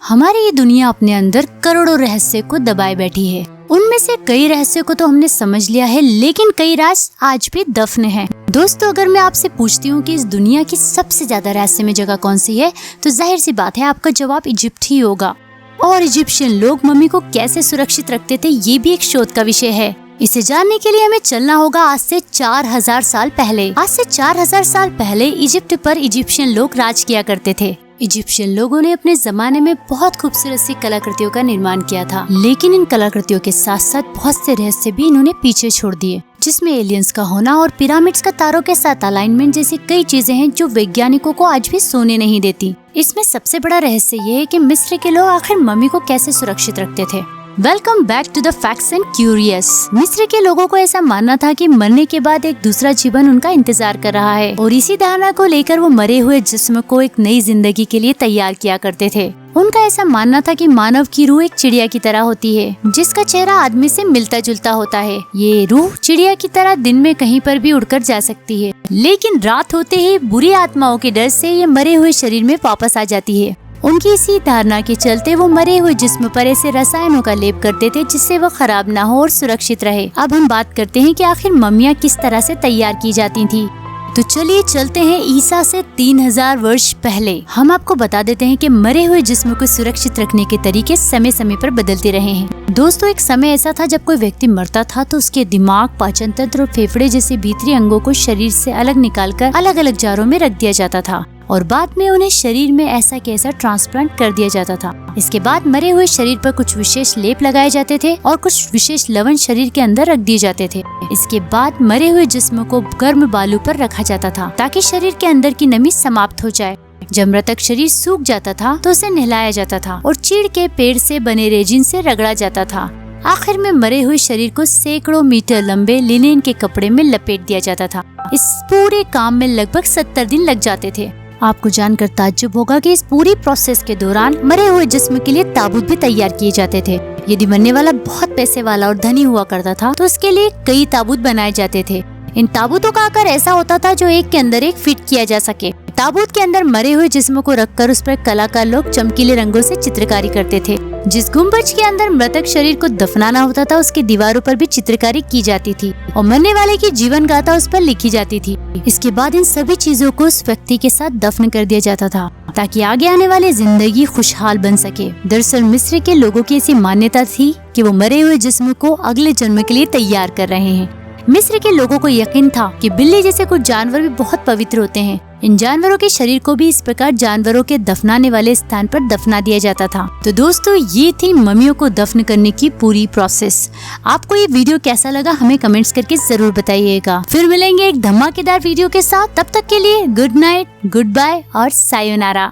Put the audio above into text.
हमारी ये दुनिया अपने अंदर करोड़ों रहस्य को दबाए बैठी है। उनमें से कई रहस्यों को तो हमने समझ लिया है, लेकिन कई राज आज भी दफन हैं। दोस्तों, अगर मैं आपसे पूछती हूँ कि इस दुनिया की सबसे ज्यादा रहस्यमय जगह कौन सी है, तो जाहिर सी बात है आपका जवाब इजिप्ट ही होगा। और इजिप्शियन लोग मम्मी को कैसे सुरक्षित रखते थे, ये भी एक शोध का विषय है। इसे जानने के लिए हमें चलना होगा आज से 4000 साल पहले। आज से 4000 साल पहले इजिप्ट पर इजिप्शियन लोग राज किया करते थे। इजिप्शियन लोगों ने अपने जमाने में बहुत खूबसूरत सी कलाकृतियों का निर्माण किया था, लेकिन इन कलाकृतियों के साथ साथ बहुत से रहस्य भी इन्होंने पीछे छोड़ दिए, जिसमें एलियंस का होना और पिरामिड्स का तारों के साथ अलाइनमेंट जैसी कई चीजें हैं जो वैज्ञानिकों को आज भी सोने नहीं देती। इसमें सबसे बड़ा रहस्य ये है कि मिस्र के लोग आखिर मम्मी को कैसे सुरक्षित रखते थे। Welcome back to the facts and curious. मिस्र के लोगों को ऐसा मानना था कि मरने के बाद एक दूसरा जीवन उनका इंतजार कर रहा है, और इसी धारणा को लेकर वो मरे हुए जिस्म को एक नई जिंदगी के लिए तैयार किया करते थे। उनका ऐसा मानना था कि मानव की रूह एक चिड़िया की तरह होती है, जिसका चेहरा आदमी से मिलता जुलता होता है। ये रूह चिड़िया की तरह दिन में कहीं पर भी उड़कर जा सकती है, लेकिन रात होते ही बुरी आत्माओं के डर से ये मरे हुए शरीर में वापस आ जाती है। उनकी इसी धारणा के चलते वो मरे हुए जिस्म पर ऐसे रसायनों का लेप करते थे जिससे वो खराब ना हो और सुरक्षित रहे। अब हम बात करते हैं कि आखिर मम्मियाँ किस तरह से तैयार की जाती थी। तो चलिए चलते हैं ईसा से 3000 वर्ष पहले। हम आपको बता देते हैं कि मरे हुए जिस्म को सुरक्षित रखने के तरीके समय समय पर बदलते रहे हैं। दोस्तों, एक समय ऐसा था जब कोई व्यक्ति मरता था तो उसके दिमाग, पाचन तंत्र और फेफड़े जैसे भीतरी अंगों को शरीर से अलग निकालकर अलग अलग जारों में रख दिया जाता था, और बाद में उन्हें शरीर में ऐसा कैसा ट्रांसप्लांट कर दिया जाता था। इसके बाद मरे हुए शरीर पर कुछ विशेष लेप लगाए जाते थे और कुछ विशेष लवण शरीर के अंदर रख दिए जाते थे। इसके बाद मरे हुए जिस्म को गर्म बालू पर रखा जाता था ताकि शरीर के अंदर की नमी समाप्त हो जाए। जब मृतक शरीर सूख जाता था तो उसे नहलाया जाता था और चीड़ के पेड़ से बने रेजिन से रगड़ा जाता था। आखिर में मरे हुए शरीर को सैकड़ों मीटर लंबे लिनेन के कपड़े में लपेट दिया जाता था। इस पूरे काम में लगभग 70 दिन लग जाते थे। आपको जानकर ताज्जुब होगा कि इस पूरी प्रोसेस के दौरान मरे हुए जिस्म के लिए ताबूत भी तैयार किए जाते थे। यदि मरने वाला बहुत पैसे वाला और धनी हुआ करता था तो उसके लिए कई ताबूत बनाए जाते थे। इन ताबूतों का आकार ऐसा होता था जो एक के अंदर एक फिट किया जा सके। ताबूत के अंदर मरे हुए जिस्म को रखकर उस पर कलाकार लोग चमकीले रंगों से चित्रकारी करते थे। जिस गुम्बज के अंदर मृतक शरीर को दफनाना होता था उसकी दीवारों पर भी चित्रकारी की जाती थी और मरने वाले की जीवन गाथा उस पर लिखी जाती थी। इसके बाद इन सभी चीजों को उस व्यक्ति के साथ दफन कर दिया जाता था ताकि आगे आने वाली जिंदगी खुशहाल बन सके। दरअसल मिस्र के लोगों की ऐसी मान्यता थी कि वो मरे हुए जिस्म को अगले जन्म के लिए तैयार कर रहे हैं। मिस्र के लोगों को यकीन था कि बिल्ली जैसे कुछ जानवर भी बहुत पवित्र होते हैं। इन जानवरों के शरीर को भी इस प्रकार जानवरों के दफनाने वाले स्थान पर दफना दिया जाता था। तो दोस्तों, ये थी मम्मियों को दफन करने की पूरी प्रोसेस। आपको ये वीडियो कैसा लगा हमें कमेंट्स करके जरूर बताइएगा। फिर मिलेंगे एक धमाकेदार वीडियो के साथ। तब तक के लिए गुड नाइट, गुड बाय और सायोनारा।